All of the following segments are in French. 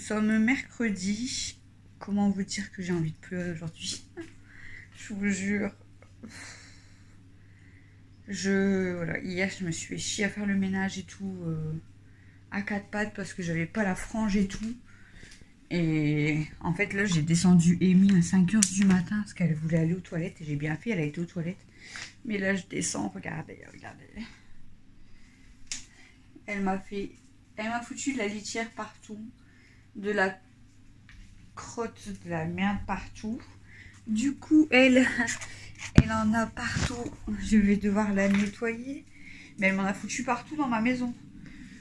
sommes mercredi. Comment vous dire que j'ai envie de pleurer aujourd'hui? Je vous jure. Voilà, hier, je me suis fait chier à faire le ménage et tout à quatre pattes parce que j'avais pas la frange et tout. Et en fait, là, j'ai descendu Amy à 5 h du matin parce qu'elle voulait aller aux toilettes. Et j'ai bien fait, elle a été aux toilettes. Mais là, je descends, regardez, regardez. Elle m'a foutu de la litière partout, de la crotte, de la merde partout. Du coup, elle en a partout. Je vais devoir la nettoyer. Mais elle m'en a foutu partout dans ma maison.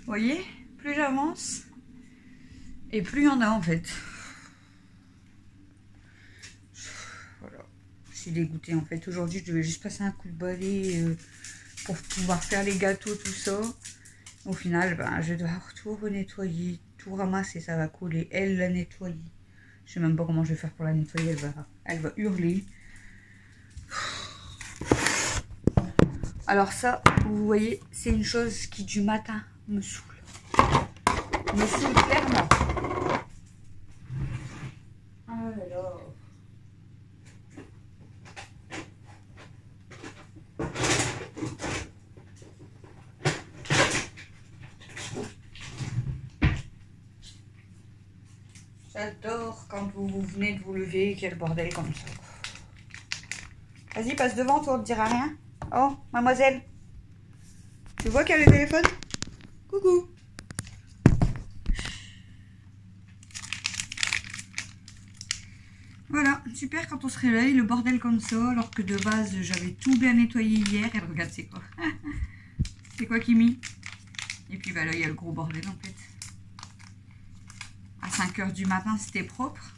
Vous voyez, plus j'avance et plus il y en a en fait. Voilà, je suis dégoûtée en fait. Aujourd'hui, je devais juste passer un coup de balai pour pouvoir faire les gâteaux, tout ça. Au final, ben, je vais devoir tout renettoyer, tout ramasser, ça va coller. Elle l'a nettoyer. Je sais même pas comment je vais faire pour la nettoyer, elle va hurler. Alors ça, vous voyez, c'est une chose qui du matin me saoule. Me saoule clairement. Ah là là. J'adore quand vous venez de vous lever, quel bordel comme ça. Vas-y, passe devant, toi, on ne te dira rien. Oh, mademoiselle. Tu vois qu'il y a le téléphone? Coucou. Voilà, super quand on se réveille, le bordel comme ça, alors que de base, j'avais tout bien nettoyé hier. Et regarde, c'est quoi? C'est quoi, Kimi? Et puis, bah là, il y a le gros bordel, en fait. À 5 h du matin, c'était propre.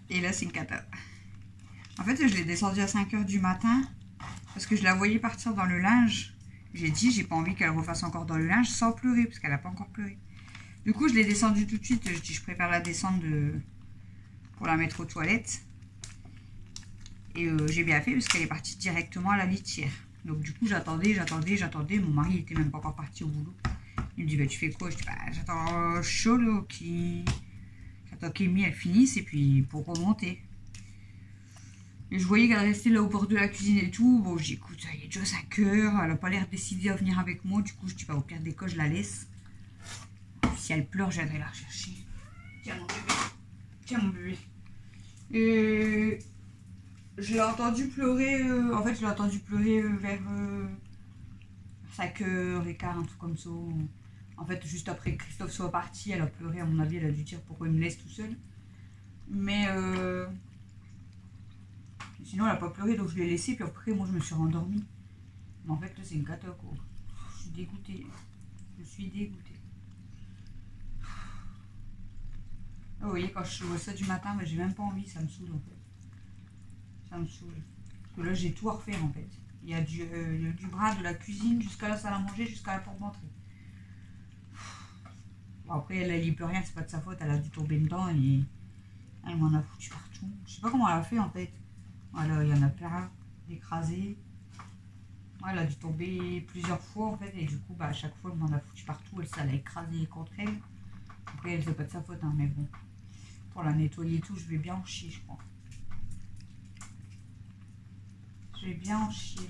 Et là, c'est une cata. En fait, je l'ai descendu à 5 h du matin parce que je la voyais partir dans le linge. J'ai dit, j'ai pas envie qu'elle refasse encore dans le linge sans pleurer parce qu'elle n'a pas encore pleuré. Du coup, je l'ai descendue tout de suite. Je dis, je préfère la descendre pour la mettre aux toilettes. Et j'ai bien fait parce qu'elle est partie directement à la litière. Donc, du coup, j'attendais. Mon mari était même pas encore parti au boulot. Il me dit, bah, tu fais quoi? Je dis, bah, j'attends Cholo J'attends qu'Amy elle finisse et puis pour remonter. Et je voyais qu'elle restait là au bord de la cuisine et tout. Bon, j'ai dit, écoute, il est déjà 5 h. Elle n'a pas l'air décidée à venir avec moi. Du coup, je dis, bah, au pire des cas, je la laisse. Si elle pleure, je viendrai la rechercher. Tiens, mon bébé. Tiens, mon bébé. Et je l'ai entendu pleurer. En fait, je l'ai entendu pleurer vers 5 h 15, un truc comme ça. En fait, juste après que Christophe soit parti, elle a pleuré. À mon avis, elle a dû dire pourquoi il me laisse tout seul. Mais sinon, elle n'a pas pleuré, donc je l'ai laissé. Puis après, moi, je me suis rendormie. Mais en fait, là, c'est une cata, quoi. Je suis dégoûtée. Je suis dégoûtée. Oh, vous voyez, quand je vois ça du matin, bah, j'ai même pas envie. Ça me saoule, en fait. Ça me saoule. Parce que là, j'ai tout à refaire, en fait. Il y a du bras de la cuisine jusqu'à la salle à manger, jusqu'à la porte d'entrée. Bon, après, elle y peut rien, c'est pas de sa faute. Elle a dû tomber dedans et elle m'en a foutu partout. Je sais pas comment elle a fait, en fait. Voilà, il y en a plein d'écrasés. Elle a dû tomber plusieurs fois en fait. Et du coup, bah, à chaque fois, elle m'en a foutu partout. Ça l'a écrasé contre elle. Après, elle, c'est pas de sa faute, hein, mais bon. Pour la nettoyer et tout, je vais bien en chier, je crois. Je vais bien en chier.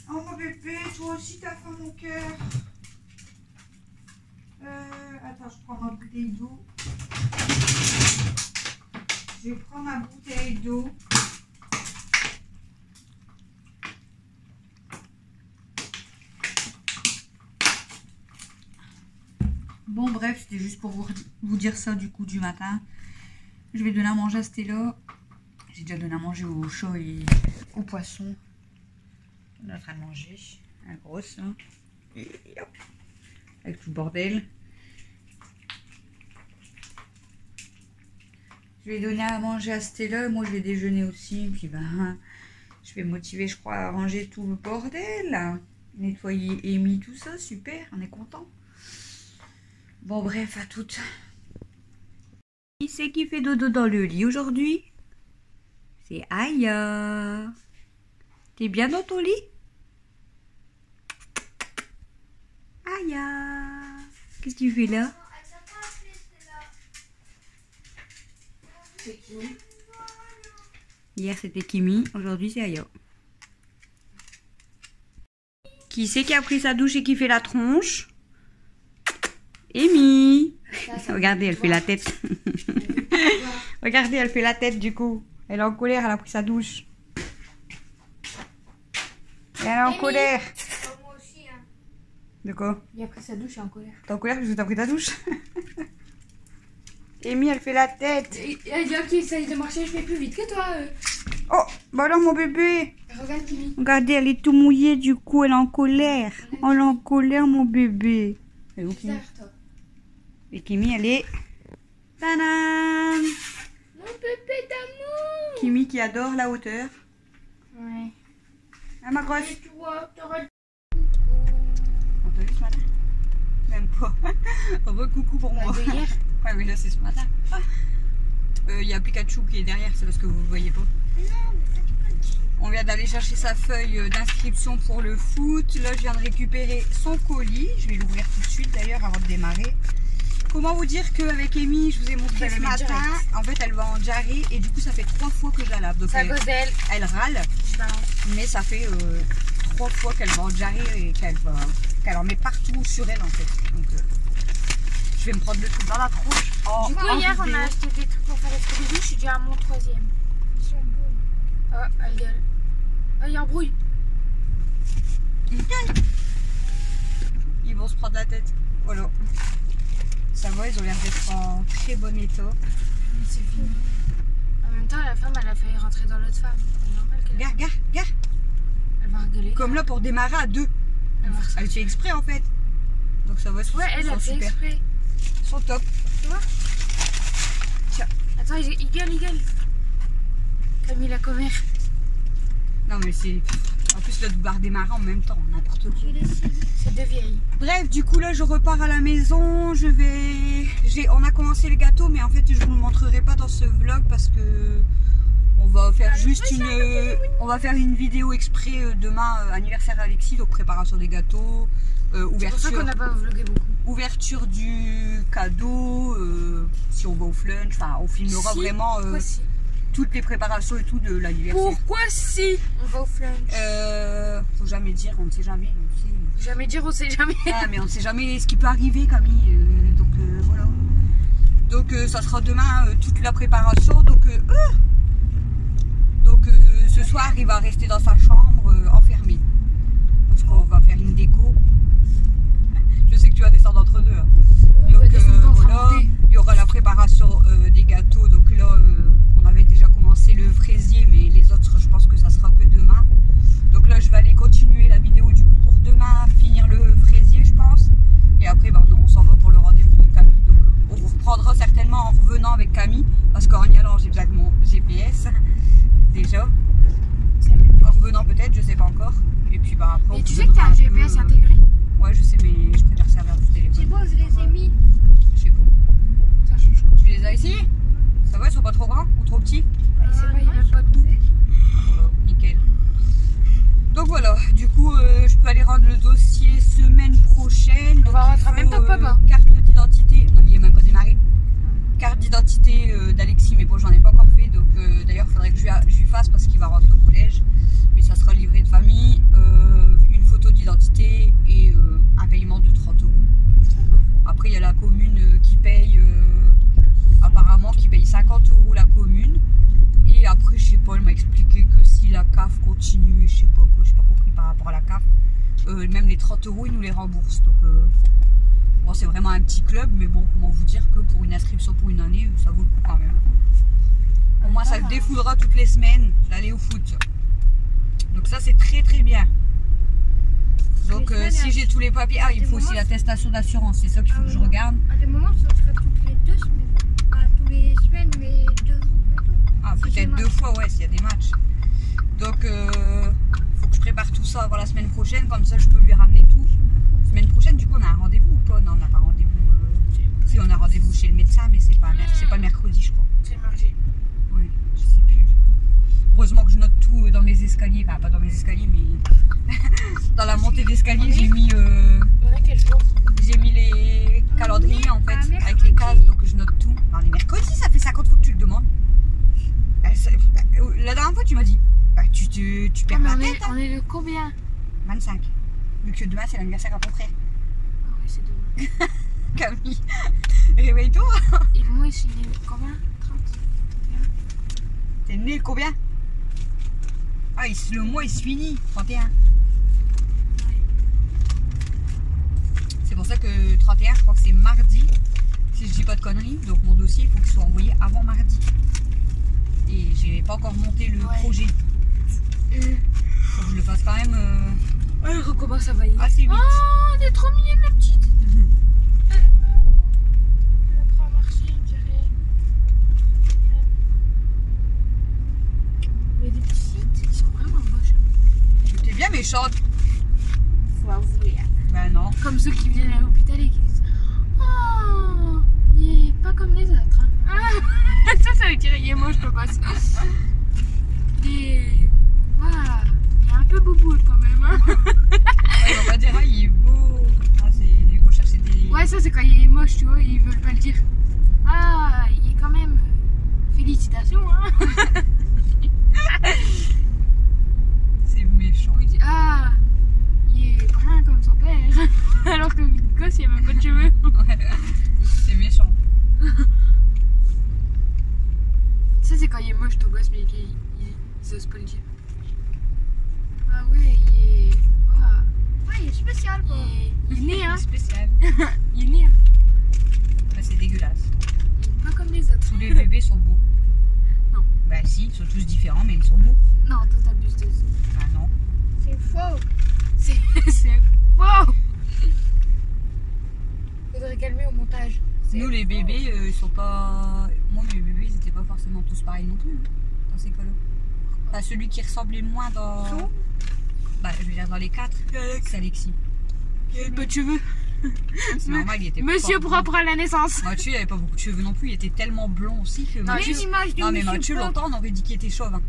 Oh, mon bébé, toi aussi, t'as faim, mon cœur. Attends, je prends ma bouteille d'eau. Je vais prendre ma bouteille d'eau. Bon, bref, c'était juste pour vous dire ça du coup du matin. Je vais donner à manger à Stella. J'ai déjà donné à manger au chat et au poisson. On est en train de manger. Un gros, ça. Et hop. Avec tout le bordel. Je vais donner à manger à Stella. Moi, je vais déjeuner aussi. Puis, ben, je vais me motiver, je crois, à ranger tout le bordel. Nettoyer Amy, tout ça. Super, on est content. Bon, bref, à toutes. Qui c'est qui fait dodo dans le lit aujourd'hui? C'est Aya. T'es bien dans ton lit? Aya. Qu'est-ce que tu fais là? Hier c'était Kimi, aujourd'hui c'est Aya. Qui c'est qui a pris sa douche et qui fait la tronche? Amy. Regardez, elle fait la tête. Regardez, elle fait la tête du coup. Elle est en colère, elle a pris sa douche. Elle est en colère. Moi aussi, hein. De quoi? Il a pris sa douche et en colère. T'es en colère parce que t'as pris ta douche? Amy, elle fait la tête. Elle dit ok, essaye de marcher, je vais plus vite que toi. Oh, bah alors mon bébé. Regarde Kimi. Regardez, elle est tout mouillée du coup, elle est en colère. Elle est en colère, mon bébé. Et où Kimi? Toi. Et Kimi, elle est... Tadam! Mon bébé d'amour. Kimi qui adore la hauteur. Ouais. Ah, ma grosse. Et toi, t'auras... On t'a vu ce matin? Même pas. Recoucou pour moi. de hier. Ouais, mais là, c'est ce matin. Il y a Pikachu qui est derrière, c'est parce que vous ne voyez pas. On vient d'aller chercher sa feuille d'inscription pour le foot. Là, je viens de récupérer son colis. Je vais l'ouvrir tout de suite d'ailleurs avant de démarrer. Comment vous dire qu'avec Amy, je vous ai montré ce matin, en fait, elle va en diarrhée et du coup, ça fait 3 fois que je la lave. Donc, Ça cause d'elle. elle râle, mais ça fait 3 fois qu'elle va en diarrhée et qu'elle en met partout sur elle en fait. Donc, je vais me prendre le truc dans la tronche. Du coup, hier, on a acheté des trucs pour faire les trucs de douche. Je suis déjà à mon 3e. Ils sont beaux. Oh, elle gueule. Oh, il y a un bruit. Ils vont se prendre la tête. Voilà. Ça va, ils ont l'air d'être en très bon état. Mais c'est fini. En même temps, la femme, elle a failli rentrer dans l'autre femme. C'est normal qu'elle... Regarde. Elle va rigoler. Comme là, pour démarrer à 2. Elle fait exprès en fait. Donc ça va, ouais, elle a fait super. exprès. Ils sont top. Tu vois? Tiens. Attends, il gueule. Camille la commère. Non mais c'est... En plus, l'autre barre démarrer en même temps, n'importe quoi. C'est deux vieilles. Bref, du coup là, je repars à la maison. On a commencé le gâteau, mais en fait, je vous le montrerai pas dans ce vlog parce que on va faire on va faire une vidéo exprès demain, anniversaire d'Alexis, donc préparation des gâteaux, C'est pour ça qu'on n'a pas vlogué beaucoup. ouverture du cadeau, si on va au flunch, enfin, on filmera vraiment toutes les préparations et tout de l'anniversaire. Pourquoi si on va au flunch? Faut jamais dire, on ne sait jamais. Jamais dire, on sait jamais. Ah, mais on ne sait jamais ce qui peut arriver, Camille. Donc voilà. Donc ça sera demain toute la préparation. Donc ce soir, il va rester dans sa chambre enfermé. Parce qu'on va faire une déco. Je sais que tu vas descendre entre deux. Hein. Oui, donc voilà, il y aura la préparation des gâteaux. Donc là, on avait déjà commencé le fraisier, mais les autres, je pense que ça sera que demain. Donc là, je vais aller continuer la vidéo du coup pour demain, finir le fraisier, je pense. Et après, on s'en va pour le rendez-vous de Camille. Donc on vous reprendra certainement en revenant avec Camille, parce qu'en y allant, j'ai besoin de mon GPS déjà. En revenant peut-être, je sais pas encore. Et puis après, et tu sais que t'as un GPS intégré? Ouais, je sais, mais je préfère servir du téléphone. C'est bon, je les ai mis. Je sais pas. Tu les as ici? Ça va, ils sont pas trop grands ou trop petits? C'est pas, il n'y a pas de bout. Voilà, nickel. Donc voilà, du coup, je peux aller rendre le dossier semaine prochaine. On va rentrer en même temps, papa. Carte d'identité. Non, il n'est même pas démarré. Carte d'identité d'Alexis, mais bon, j'en ai pas encore fait. Donc d'ailleurs, il faudrait que je lui fasse parce qu'il va rentrer au collège. Mais ça sera livré de famille, une photo d'identité et un paiement de 30 €. Après, il y a la commune qui paye, apparemment, qui paye 50 € la commune. Et après, je sais pas, elle m'a expliqué que si la CAF continue, je sais pas quoi, j'ai pas compris par rapport à la CAF, même les 30 €, ils nous les remboursent. Donc, bon, c'est vraiment un petit club, mais bon, comment vous dire que pour une inscription pour une année, ça vaut le coup quand même. Au moins, ça le défoulera toutes les semaines d'aller au foot. Donc ça, c'est très très bien. Donc, si j'ai tous les papiers... Ah, il faut aussi l'attestation d'assurance, c'est ça qu'il faut que je regarde. À des moments, ça serait toutes les 2 semaines. Pas tous les semaines, mais 2 jours plutôt. Ah, peut-être 2 fois, ouais, s'il y a des matchs. Donc, faut que je prépare tout ça avant la semaine prochaine, comme ça je peux lui ramener tout. Semaine prochaine, du coup, on a un rendez-vous ou pas? Non, on n'a pas rendez-vous. Si, on a rendez-vous chez le médecin, mais c'est pas mercredi, je crois. C'est mardi. Ouais, je sais plus. Heureusement que je note tout dans mes escaliers. Enfin, pas dans mes escaliers, mais dans la montée d'escalier, j'ai mis... On a quel jour? J'ai mis les tu perds la tête. On est le combien? 25. Vu que demain c'est l'anniversaire à ton frère. Ah ouais, c'est demain. Camille, réveille-toi. Et moi, je suis né le combien? 30. T'es né le combien? Ah, le mois il se finit, 31. C'est pour ça que 31, je crois que c'est mardi, si je dis pas de conneries. Donc mon dossier, il faut qu'il soit envoyé avant mardi. Et j'ai pas encore monté le projet. Faut que je le fasse quand même Ouais, elle recommence à vailler. assez vite. Oh, elle est trop mignonne la petite. Elle apprend à marcher, on dirait. Mais les petites, ils sont vraiment moches. T'es bien méchante. Faut avouer. Ben non. Comme ceux qui viennent à l'hôpital et qui disent oh, il est pas comme les autres. Hein. Ça veut dire il est moche le gosse. Et waouh, il est un peu boubou quand même. Hein. Ouais, on va dire, ah, il est beau. Ah, il faut chercher des. Ouais, ça c'est quand il est moche, tu vois, ils veulent pas le dire. Ah, il est quand même. Félicitations, hein. C'est méchant. Il dit ah, il est brun comme son père. Alors que le gosse il a même pas de cheveux. Ouais. C'est méchant. Ça c'est quand il est moche ton gosse, mais ils osent pas le dire. Ah ouais, il est. Waouh. Ouais, il est spécial quoi. Il est né, hein. Spécial. Il est né, hein. Ouais, c'est dégueulasse. Il est pas comme les autres. Tous les bébés sont beaux. Non. Bah si, ils sont tous différents, mais ils sont beaux. Non, toi t'abuses de ça. Bah non. C'est faux. C'est faux. Faudrait calmer au montage. Nous les bébés, ils sont pas. Moi mes bébés ils étaient pas forcément tous pareils non plus, hein, dans ces colos. Enfin, celui qui ressemblait moins dans. Bah je veux dire dans les 4, c'est Alexis. Il avait pas de cheveux. C'est normal, il était Monsieur pas propre à la naissance. Mathieu il avait pas beaucoup de cheveux non plus, il était tellement blond aussi que Non, Mathieu. Une image de Non mais Monsieur Mathieu Propre. longtemps on aurait dit qu'il était chauve. Hein.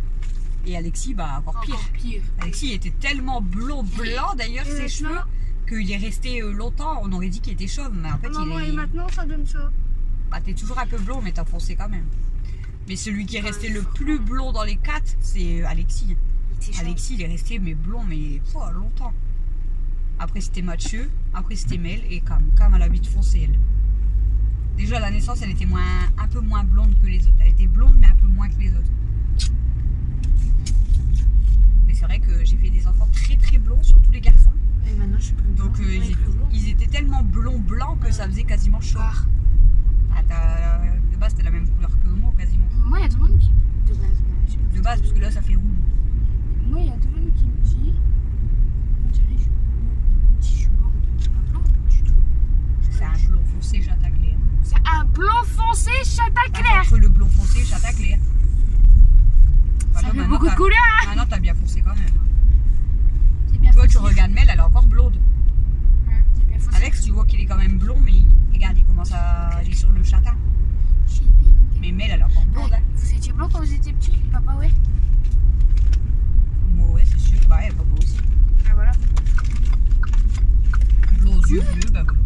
Et Alexis bah encore pire. Encore pire. Alexis il était tellement blond blanc d'ailleurs Et ses cheveux maintenant- qu'il est resté longtemps, on aurait dit qu'il était chauve, mais en fait Maman, il et est. maintenant ça donne ça. Bah t'es toujours un peu blond mais t'as foncé quand même. Mais celui qui est resté le plus blond dans les 4, c'est Alexis. Il était chaud. Alexis il est resté mais blond mais longtemps. Après c'était Mathieu, après c'était Mel et Cam elle a vite foncé elle. Déjà à la naissance elle était un peu moins blonde que les autres. Elle était blonde mais un peu moins que les autres. Mais c'est vrai que j'ai fait des enfants très très blonds, surtout les garçons. Et maintenant je suis plus Donc blond. Ouais, plus blond. ils étaient tellement blond blanc que ça faisait quasiment chaud. Noir. Ah, de base t'as la même couleur que moi quasiment. Moi il y a tout le monde qui. De base, je sais pas. De base parce que là ça fait roux. Moi il y a tout le monde qui me dit. On dirait que je suis blonde. Je suis pas blonde du tout. C'est un blond foncé châtain clair. C'est un blond foncé châtain clair. Entre le blond foncé et châtain clair. Ça Voilà, fait maintenant, beaucoup de t'as- couleurs. Maintenant t'as bien foncé quand même. C'est bien Toi tu foncé. regardes Mel, elle est encore blonde. C'est bien foncé. Alex tu vois qu'il est quand même blond mais regarde il commence à aller sur le châtain. Mais Mel elle est encore blonde. Hein. Vous étiez blond quand vous étiez petit, papa, ouais. Moi ouais c'est sûr. Ouais papa aussi. Ah voilà. Blond aux yeux bleus, bah voilà.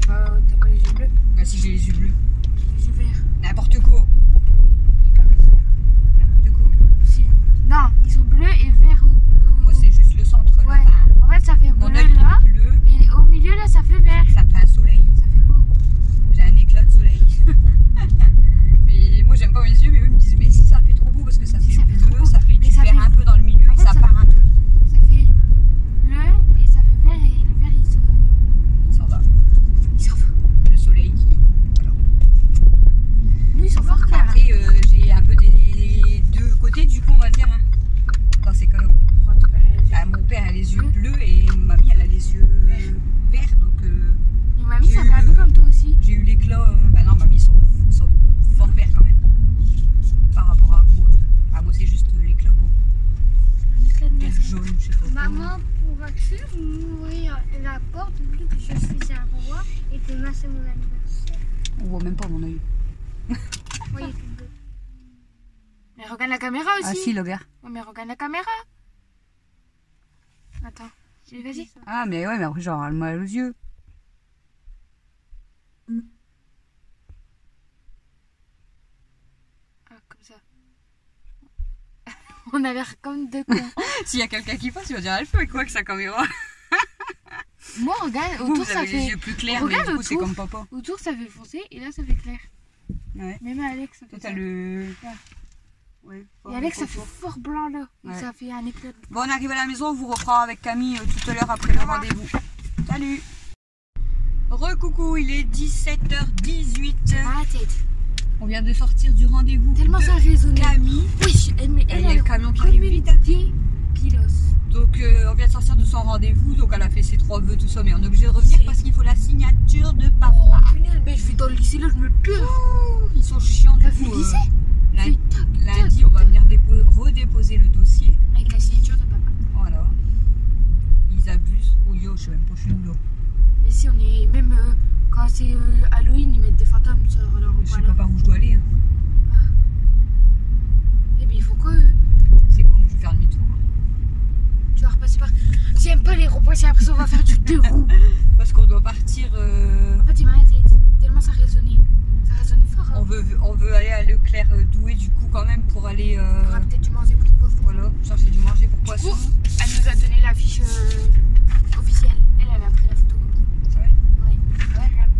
Toi t'as pas les yeux bleus, Bah si j'ai les yeux bleus. les yeux verts. N'importe quoi. Hyper vert. N'importe quoi. Si. Non, ils sont bleus et verts Moi c'est juste le centre là. Ouais. Enfin, En fait ça fait mon bleu œil là. il est bleu, Et au milieu là ça fait vert. ça me fait un soleil. Ça fait beau. J'ai un éclat de soleil. Mais moi j'aime pas mes yeux, mais eux me disent mais si ça fait trop beau parce que ça fait Ça fait trop bleu, beau. ça fait Mais du ça vert fait- un peu dans le milieu En et fait, ça ça part un peu. Ça fait bleu et ça fait vert et le vert il Ça va. s'en va. Le soleil qui. Voilà. Nous ils sont forts clairs. Après j'ai un peu des deux côtés du coup on va dire hein, dans ces cas-là. Pourquoi ton père a les yeux Bah, mon père a les yeux bleus et mamie elle a les yeux verts donc Et mamie j'ai ça eu fait un peu le- comme toi aussi. j'ai eu l'éclat. Bah non mamie ils sont fort verts quand même par rapport à vous. Ah moi c'est juste l'éclat quoi. Un éclat de Vert maison. jaune je sais pas. Maman pourra-tu m'ouvrir la porte vu que je suis un roi et demain c'est mon anniversaire. On voit même pas mon œil. Oui, il est bleu. Mais regarde la caméra aussi. Ah si le gars. Ouais, mais regarde la caméra. Attends. Vas-y. Ah mais ouais mais après genre elle m'a aux yeux. Ah, comme ça. On a l'air comme deux cons. S'il y a quelqu'un qui passe, il va dire elle fait avec quoi que sa caméra? Moi, regarde, Vous, autour vous ça avez les fait. yeux plus clairs, Regarde mais du coup, c'est autour. comme papa. Autour ça fait foncé et là ça fait clair. Ouais. Même Alex ça fait Toi, ça. t'as le. Ouais. Ouais. Et Alex ça fait fort blanc là. Ouais. Et ça fait un éclat. Bon, on arrive à la maison, on vous reprend avec Camille tout à l'heure après le rendez-vous. Salut. Recoucou, il est 17h18. À la tête. On vient de sortir du rendez-vous Tellement de ça résonnait. Camille. Oui, mais Il y a le camion qui arrive vite. Des pilos. Donc on vient de sortir de son rendez-vous, donc elle a fait ses 3 vœux, tout ça, mais on est obligé de revenir C'est- parce qu'il faut la signature de papa. Oh punaise, mais je vais dans le lycée là, je me pleure. Ils sont chiants du T'as vu coup. le lycée Lundi, Tac, lundi, on va venir redéposer le dossier. avec la signature de papa. Voilà. Ils abusent. Oh yo, je sais même pas, je suis où là. Mais si on est même quand c'est Halloween, ils mettent des fantômes sur leur Je sais voilà. pas par où je dois aller. Hein. Eh bien, il faut quoi eux? C'est quoi, moi je vais faire demi-tour. Tu vas repasser par. J'aime pas les ronds-points, c'est l'impression qu'on va faire du deux roues. Parce qu'on doit partir. En fait, il m'a la tête. Tellement ça résonnait. Ça résonnait fort. Hein. On veut aller à Leclerc Douai du coup quand même pour aller. On aura peut-être dû manger pour poisson. Voilà, chercher du manger pour poisson. Elle nous a donné l'affiche officielle. Elle a pris la photo. C'est vrai. Ouais. Ouais, regarde.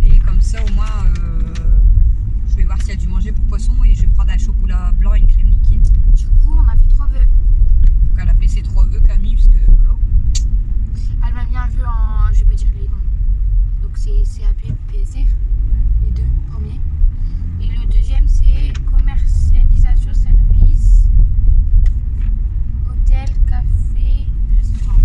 Et comme ça au moins je vais voir s'il y a du manger pour poisson et je vais prendre un chocolat blanc et une crème liquide. Du coup, on a fait 3 vœux. Donc elle a fait ses 3 vœux Camille parce que voilà. Elle m'a mis un vœu en. Je vais pas dire les noms. Donc c'est CAP, PSR. Les deux premiers. Et le deuxième, c'est commercialisation service. Hôtel, café, restaurant.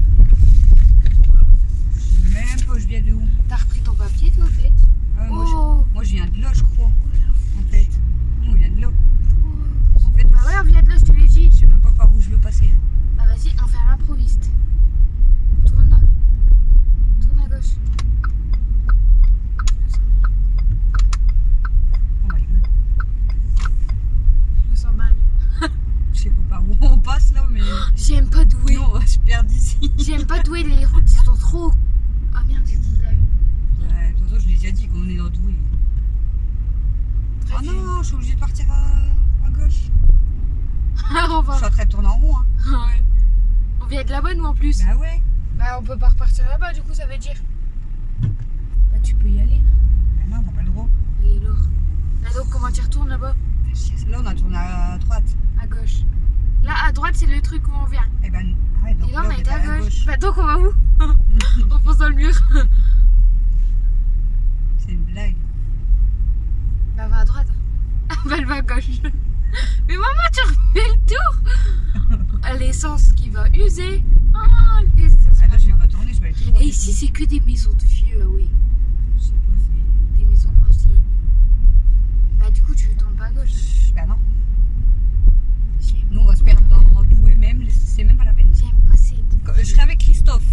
Je sais même pas je viens de où. T'as repris ton papier, toi, en fait? Ah, Oh! moi je viens de là je crois. Oh là là. En fait. Nous on vient de là. Oh. En fait Bah ouais, on vient de là, je te l'ai dit. je sais même pas par où je veux passer. Hein. Bah vas-y, on fait à l'improviste. Tourne là. Tourne à gauche. Je sens bien. Oh my god. Je me sens mal. Je sais pas par où on passe là mais. J'aime pas douer. Nous on va se perdre d'ici. J'aime pas douer, les routes ils sont trop. Ah merde, j'ai dit la Ouais, de toute façon je l'ai déjà dit qu'on est dans Douai. Ah non, je suis obligée de partir à gauche. On Je va. suis en train de tourner en rond. Hein. Ouais. On vient de là-bas, nous en plus. Bah ouais. Bah on peut pas repartir là-bas, du coup ça veut dire. Bah tu peux y aller là. Bah non, on n'a pas le droit. Oui, alors. Là donc comment tu retournes là-bas? Là on a tourné à droite. À gauche. Là à droite c'est le truc où on vient. Eh ben arrête, donc Et là là on a on est été pas à gauche. Bah donc on va où? On fonce dans le mur. C'est une blague. Bah on va à droite. Ah bah elle va à gauche. Mais maman tu refais le tour. L'essence qui va user. Ah l'essence. Ah là je vais pas tourner, je vais aller tout droit. Et ici c'est que des maisons de vieux, ah oui. Je sais pas, c'est. Des maisons anciennes. Bah du coup tu tournes pas à gauche. Bah non. Nous on va se perdre dans Douai même, c'est même pas la peine. J'aime pas cette. Je serai avec Christophe.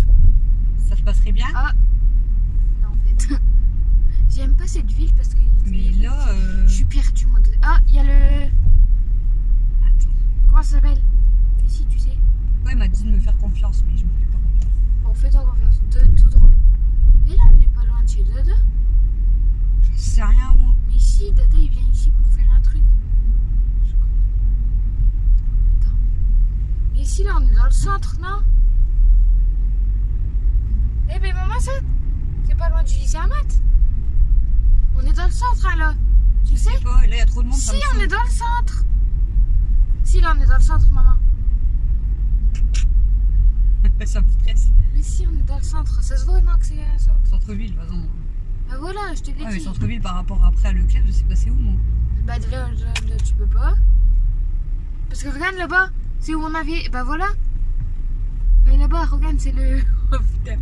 Ça se passerait bien. Ah non en fait. J'aime pas cette ville parce que. Mais là. Je suis perdue moi. Ah il y a le. Attends. Comment ça s'appelle? Ici tu sais. Ouais, il m'a dit de me faire confiance, mais je me fais pas confiance. Bon fais-toi confiance. Tout droit. Mais là on n'est pas loin de chez Dada. Je sais rien moi. Mais si Dada il vient ici pour faire un truc. Je crois. Attends. Mais ici là on est dans le centre, non? Eh ben maman ça, c'est pas loin du lycée Amat. On est dans le centre hein, là. Tu sais? Je sais pas, là il y a trop de monde. Si ça me on est saoule. dans le centre. Si là on est dans le centre maman. Ça me stresse. Mais si on est dans le centre, ça se voit non que c'est un centre. Centre-ville, de toute façon. Bah voilà, je te l'ai Ouais, mais dit. centre-ville par rapport après à Leclerc, je sais pas c'est où moi. Bah de là, tu peux pas. Parce que regarde là-bas, c'est où on avait. Bah voilà. Bah là-bas, regarde, c'est le. Oh putain.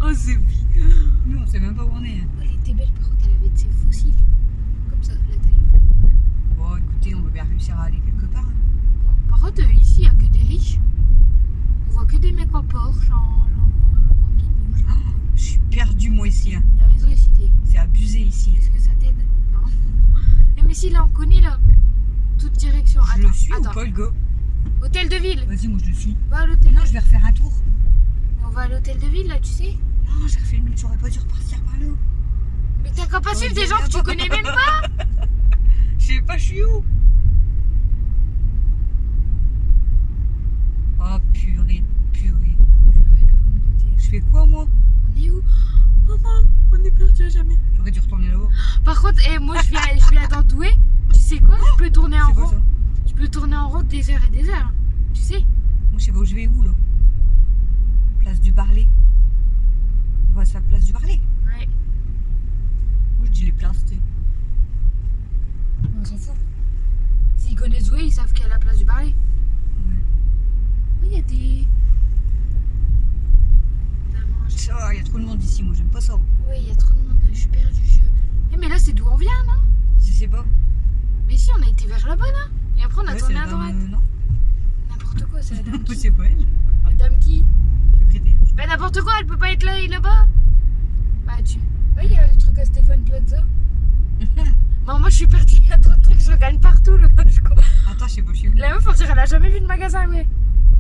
Oh c'est pire. Nous on sait même pas où on est. Hein. Oh, elle était belle, par contre, elle avait de ses fossiles. Comme ça, la taille. Bon écoutez, on va bien réussir à aller quelque part. Hein. Bon, par contre, ici, il n'y a que des riches. On voit que des mecs en Porsche, en Lamborghini. Oh, je suis perdue moi ici. Hein. La maison est citée. C'est abusé ici. Est-ce que ça t'aide? Non. Mais si, là, on connaît, là. Toute direction. Je Attends, le suis attends. ou pas le gars? Hôtel de ville. Vas-y, moi je le suis. Va à l'hôtel. Non, je vais refaire un tour. On va à l'hôtel de ville, là, tu sais. Non, j'ai refait le mille, j'aurais pas dû repartir par là. Mais t'as qu'à pas suivre des gens que tu connais même pas. Je sais pas, je suis où? Oh purée, purée. Je fais quoi moi? On est où? Maman, on est perdu à jamais. J'aurais dû retourner là-haut. Par contre, moi je viens dans Douai. Tu sais quoi? Je peux tourner en C'est quoi rond. ça? Je peux tourner en rond des heures et des heures. Tu sais? Moi je sais pas où je vais où là. Place du Barlet. On va se faire place du Barlet. Ouais. Moi je dis les places, tu sais. On s'en fout. S'ils connaissent Douai, ils savent qu'il y a la place du Barlet. Ouais. Oui, il y a des. Ça, il y a trop de monde ici, moi j'aime pas ça. Oui, il y a trop de monde. Je suis perdue. Mais là, c'est d'où on vient, non? Je sais pas. Mais si, on a été vers là-bas, là. Et après, on a Ouais, tourné c'est à la droite. dame, non. N'importe quoi, c'est la dame qui? C'est pas elle. La dame qui? Secrétaire. Bah, n'importe quoi, elle peut pas être là-bas. Bah, tu. Oui, il y a le truc à Stéphane Plaza. Bon, moi, je suis perdue. Il y a trop de trucs, je gagne partout, là. Attends, je sais pas, je suis où. La meuf, on dirait elle a jamais vu de magasin, ouais.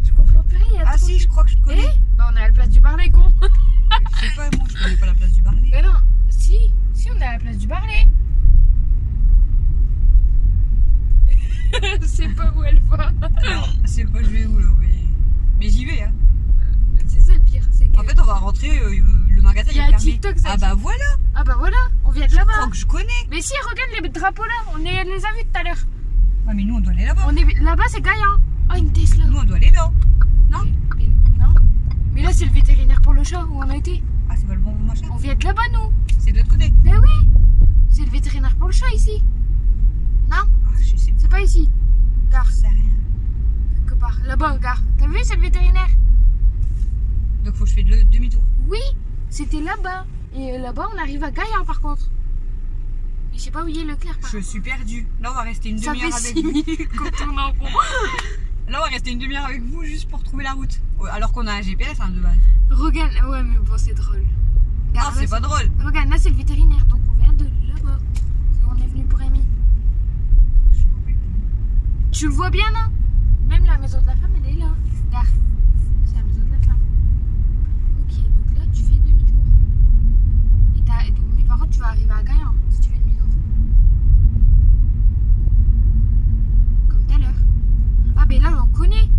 Je comprends plus rien. Ah si, je crois que je connais. Bah, on est à la place du Barlet, con. Je sais pas, moi je connais pas la place du Barlet. Mais non, si, on est à la place du Barlet. C'est pas où elle va. Non, je sais pas, je vais où là, mais j'y vais, hein. C'est ça le pire, c'est que. En fait, on va rentrer, le magasin Il y a est fermé. TikTok, ça Ah dit. bah voilà, Ah bah voilà, on vient de je là-bas. crois que je connais. Mais si, regarde les drapeaux là, on les a vus tout à l'heure. Ouais, mais nous on doit aller là-bas. On est là-bas, c'est Gaïa. Ah, une Tesla. Nous on doit aller là. Non? Mais non. Mais là, c'est le vétérinaire pour le chat où on a été. Ah, c'est pas le bon machin. On vient de là-bas, nous. C'est de l'autre côté. Ben oui, c'est le vétérinaire pour le chat ici. Non, Ah, je sais c'est pas ici. Gare, c'est rien. quelque part. Là-bas, gare. T'as vu, c'est le vétérinaire. Donc faut que je fais demi-tour. Oui, c'était là-bas. Et là-bas, on arrive à Gaïa par contre. Et je sais pas où il est Leclerc. Par Je contre. suis perdue. Là on va rester une Ça demi-heure fait avec 6 vous. minutes qu'on tourne en rond. Là on va rester une demi-heure avec vous juste pour trouver la route. Alors qu'on a un GPS hein, de base. Regarde, ouais, mais bon, c'est drôle. Non, Regarde, là, c'est pas drôle. Regarde, là, c'est le vétérinaire, donc on vient de là-bas. On est venu pour Amy. Tu le vois bien, là? Même la maison de la femme, elle est là. Gare. C'est la maison de la femme. Ok, donc là, tu fais demi-tour. Mais par contre, tu vas arriver à Gaïa si tu fais demi-tour. Comme tout à l'heure. Ah, ben là, on connaît.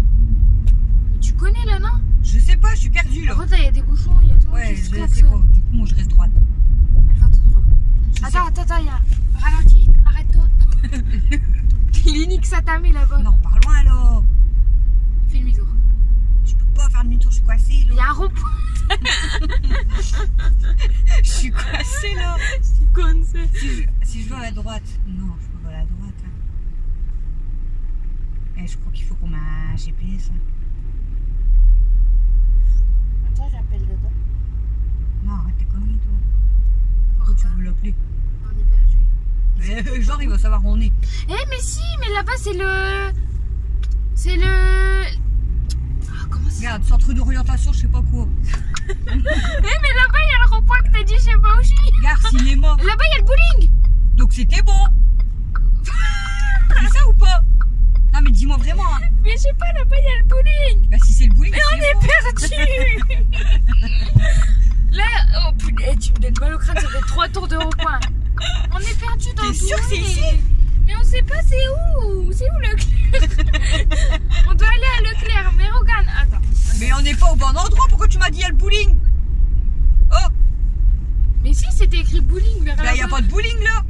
Mais tu connais, là, non? Je sais pas, je suis perdue là. Par contre, il y a des bouchons, il y a tout le monde Ouais, qui se je sais klaxonne. pas. Du coup, moi je reste droite. Elle va tout droit. Je Attends, il y a. Ralentis, arrête-toi. Clinique Satamé là-bas. Non, par loin là. Fais demi-tour. Je peux pas faire demi-tour, je suis coincée Il y là. a un rond-point. Je suis coincée là. C'est con ça. Si je vais à la droite. Non, je peux pas à la droite. Hein. Eh, je crois qu'il faut qu'on mette un GPS. Hein. Attends, j'appelle dedans. Non, arrête tes conneries toi. Pourquoi tu veux l'appeler? On est perdu. Genre il va savoir où on est. Eh, mais si, mais là-bas c'est le. C'est le. Ah, comment ça? Regarde, centre d'orientation, je sais pas quoi. Eh, mais là-bas il y a le rond-point que t'as dit, je sais pas où je suis. Gare cinéma. Là-bas il y a le bowling. Donc c'était bon. C'est ça ou pas? Non mais dis-moi vraiment. Hein. Mais je sais pas, là-bas il y a le bowling. Bah si c'est le bowling. Mais on est perdu. Là, oh putain, tu me donnes mal au crâne, ça fait 3 tours de rond-point. On est perdu dans le T'es sûr que c'est Douai. ici? Mais on sait pas c'est où. C'est où Leclerc? On doit aller à Leclerc, mais regarde. Attends. Mais on n'est pas au bon endroit, pourquoi tu m'as dit il y a le bowling? Oh, Mais si, c'était écrit bowling vers là là-bas. il n'y a pas de bowling là.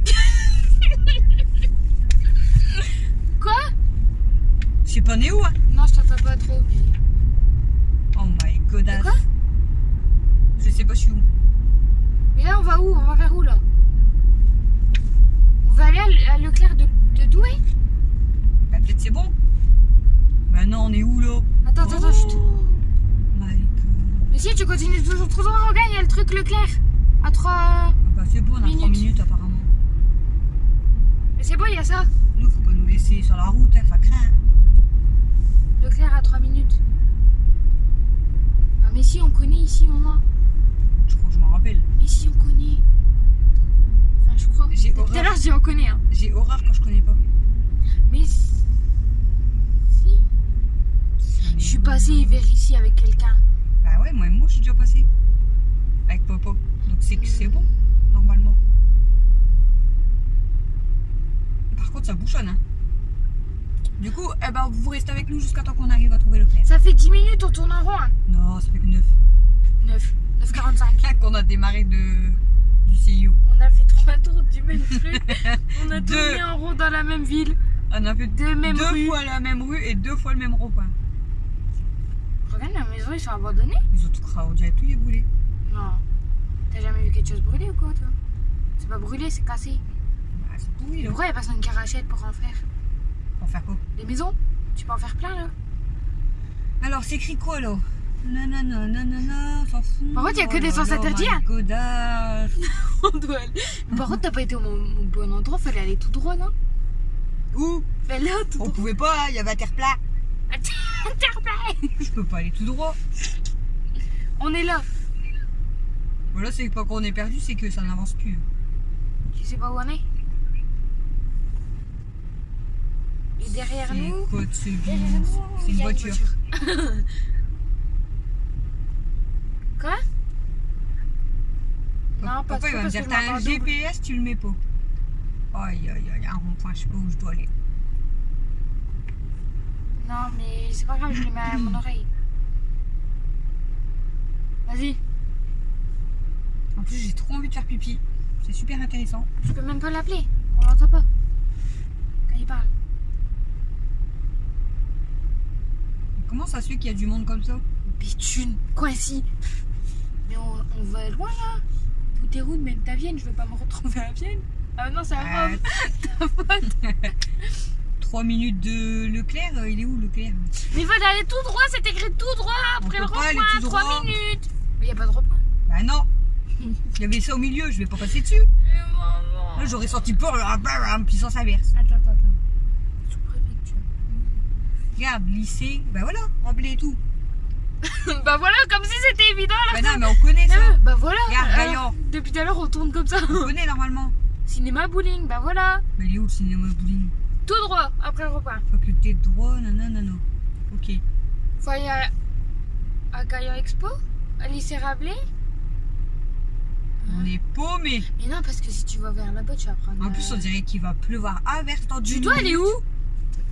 Quoi? Je sais pas né où hein. Non, je t'entends pas trop. Mais... Oh my god. De quoi? Je sais pas je suis où. Mais là, on va où? On va vers où là? On va aller à Leclerc de Douai? Bah peut-être c'est bon. Bah non on est où là? Attends, je te... Oh my god. Mais si, tu continues toujours trop droit, regarde, il y a le truc Leclerc. À 3... Ah bah c'est bon, on a 3 minutes. minutes apparemment. Mais c'est bon, il y a ça. Nous faut pas nous laisser sur la route, hein, ça craint. Leclerc à 3 minutes. Ah, mais si, on connaît ici, maman. Je crois que je m'en rappelle. Mais si, on connaît. Enfin, je crois. J'ai Tout à horreur. l'heure, je dis on connaît, hein. J'ai horreur quand je connais pas. Mais si. Je suis passée vers ici avec quelqu'un. Bah ouais, moi je suis déjà passé. Avec papa. Donc c'est que c'est bon, normalement. Par contre, ça avec nous jusqu'à temps qu'on arrive à trouver Leclerc. Ça fait 10 minutes, on tourne en rond. Hein. Non, ça fait que 9. 9h45. Qu'on a démarré du CIO. On a fait 3 tours du même truc. On a tourné en rond dans la même ville. On a fait Deux fois la même rue et 2 fois le même rond-point. Regarde, la maison, ils sont abandonnés. Ils ont tout craqué, on dirait tout y est brûlé. Non. T'as jamais vu quelque chose brûler ou quoi, toi? C'est pas brûlé, c'est cassé. Bah, c'est pourri là. Pourquoi il n'y a personne qui rachète pour en faire? Pour faire quoi? Les maisons? Tu peux en faire plein, là. Alors, c'est écrit quoi là? Non, on s'en fout. Par contre, il y a que des sens interdits, hein. Godard. On doit aller. Par contre, t'as pas été au bon endroit, fallait aller tout droit, non? Où? Mais là, tout On droit. pouvait pas, il y avait un terre plat. Interplay. Je peux pas aller tout droit. On est là. Voilà, c'est pas qu'on est perdu, c'est que ça n'avance plus. Tu sais pas où on est? Et derrière C'est nous. quoi de ce Derrière bide? nous, C'est il une y a voiture. Quoi? Non, pas Pourquoi trop il va me parce dire que je t'as un m'entends double. GPS, tu le mets pas? Aïe, un rond-point, je sais pas où je dois aller. Non, mais c'est pas grave, je le mets à mon oreille. Vas-y. En plus, j'ai trop envie de faire pipi. C'est super intéressant. Je peux même pas l'appeler. On l'entend pas. Quand il parle. Mais comment ça se fait qu'il y a du monde comme ça? Bitume, coinci. Mais on va loin là. Tout est route, même ta Vienne, je veux pas me retrouver à Vienne. Ah non, c'est à Rome. Ta faute. 3 minutes de Leclerc, il est où Leclerc? Mais il faut aller tout droit, c'est écrit tout droit après On le peut pas aller rond-point, tout 3 droit. minutes. Mais il n'y a pas de rond-point. Bah non. Il y avait ça au milieu, je vais pas passer dessus. Là, j'aurais sorti peur en puissance inverse. Attends. Sous-préfecture. Regarde, lycée, bah voilà, rempli et tout. Bah voilà, comme si c'était évident là. Bah non, mais on connaît ça. Bah voilà. Regarde, Gaillard. Depuis tout à l'heure, on tourne comme ça. On connaît normalement. Cinéma bowling, bah voilà. Mais il est où le cinéma bowling? Tout droit après le repas. Faculté de droit, non. Ok. Faut aller à Gaillard Expo, à lycée Rabelais. On est paumé. Mais non, parce que si tu vas vers là-bas, tu vas prendre. En plus, on dirait qu'il va pleuvoir à verse dans Tu dois aller où?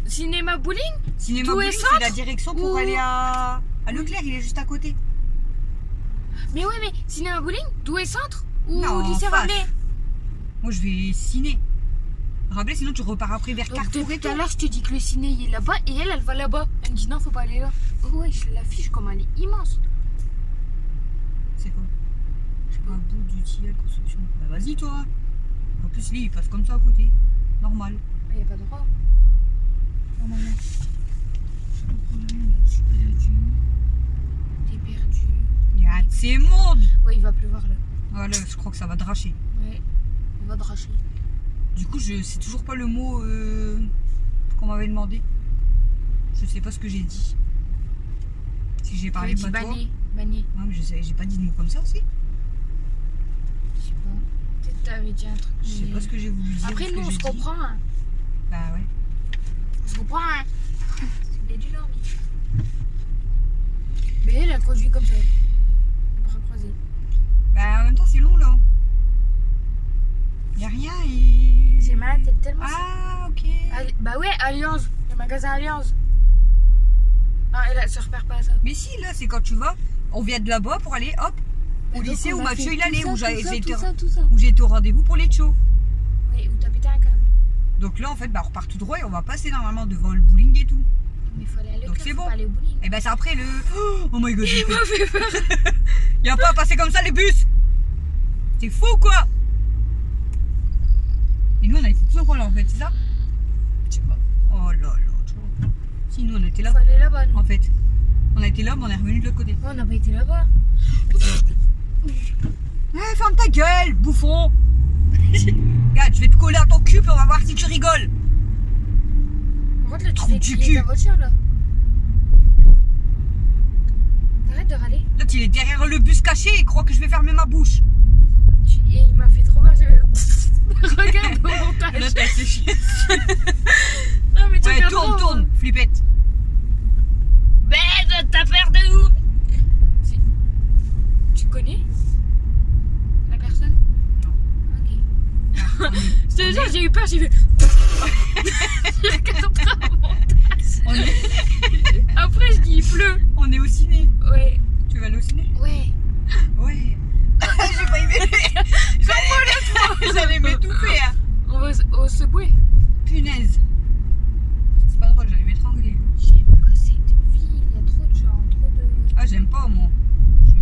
Cinéma bowling? Cinéma Tout est bowling, c'est centre la direction pour ou- aller à Leclerc, il est juste à côté. Mais ouais, mais cinéma bowling, Douai Centre ou Non, lycée en face. Rabelais? Moi, je vais ciné. Rabelais, sinon tu repars après vers Donc Carrefour et depuis tout tout. à l'heure, je te dis que le ciné il est là-bas et elle va là-bas. Elle me dit non, faut pas aller là. Oh ouais, je l'affiche comme elle est immense. C'est quoi? Je sais Un pas. bout du tunnel construction. Bah vas-y toi. En plus, lui, il passe comme ça à côté. Normal. Il n'y a pas de droit. Normalement. T'es perdu. Il y a de ces mondes. Ouais, il va pleuvoir là. Voilà, je crois que ça va dracher. Ouais, il va dracher. Du coup, je sais toujours pas le mot qu'on m'avait demandé. Je sais pas ce que j'ai dit. Si j'ai parlé pas toi. Banni. Non, mais je sais, j'ai pas dit de mots comme ça aussi. Je sais pas. Peut-être que t'avais dit un truc. Je sais mais- pas ce que j'ai voulu dire. Après, ce que nous, on j'ai se dit. comprend. Hein. Bah ouais. On se comprend. Hein. Il est du Nord, lui. Mais elle a conduit comme ça. Les bras croisés. Bah en même temps, c'est long là. Y a rien et. J'ai mal à la tête tellement. Ah, ok. Bah ouais, Alliance. Le magasin Alliance. Non, elle se repère pas à ça. Mais si, là, c'est quand tu vas, on vient de là-bas pour aller, hop, au Et donc, lycée on où a Mathieu fait il allait, tout où ça, j'ai tout été ça, tout ça. où j'ai été au rendez-vous pour les shows. Oui, où t'as pété un câble. Donc là, en fait, bah, on repart tout droit et on va passer normalement devant le bowling et tout. Mais il faut aller à Donc Leclerc, c'est faut bon. pas aller au bowling. Et bah, c'est après le. Oh my god, Il m'a fait peur. y a pas à passer comme ça les bus. C'est fou ou quoi? Et nous, on a été tout droit là en fait, c'est ça? Je sais pas. Oh là là, tu vois. Si, nous, on était là. Faut aller là-bas, nous. En fait, on a été là, mais on est revenu de l'autre côté. Ouais, on n'a pas été là-bas. Eh, ferme ta gueule, bouffon. Regarde, je vais te coller à ton cul et on va voir si tu rigoles. Par contre, là, tu Trou fais du crier cul. ta voiture, là. T'arrêtes de râler. L'autre, il est derrière le bus caché et il croit que je vais fermer ma bouche. Et il m'a fait trop peur. Regarde au montage. L'autre, elle s'est chiée. Non, mais tu Ouais, regarderas, tourne, flippette. Mais t'as peur de où? Tu connais la personne? Non. Ok. Je te jure, j'ai eu peur, j'ai vu. Je regarderai au montage. On est, Après, je dis il pleut. on est au ciné. Ouais. Tu vas aller au ciné? Ouais. Ouais. J'ai pas aimé. J'allais m'étouffer. Hein. On va au Subway. Punaise. C'est pas drôle, j'allais m'étrangler. J'aime pas cette ville. Il y a trop de gens, trop de. Ah, j'aime pas, moi.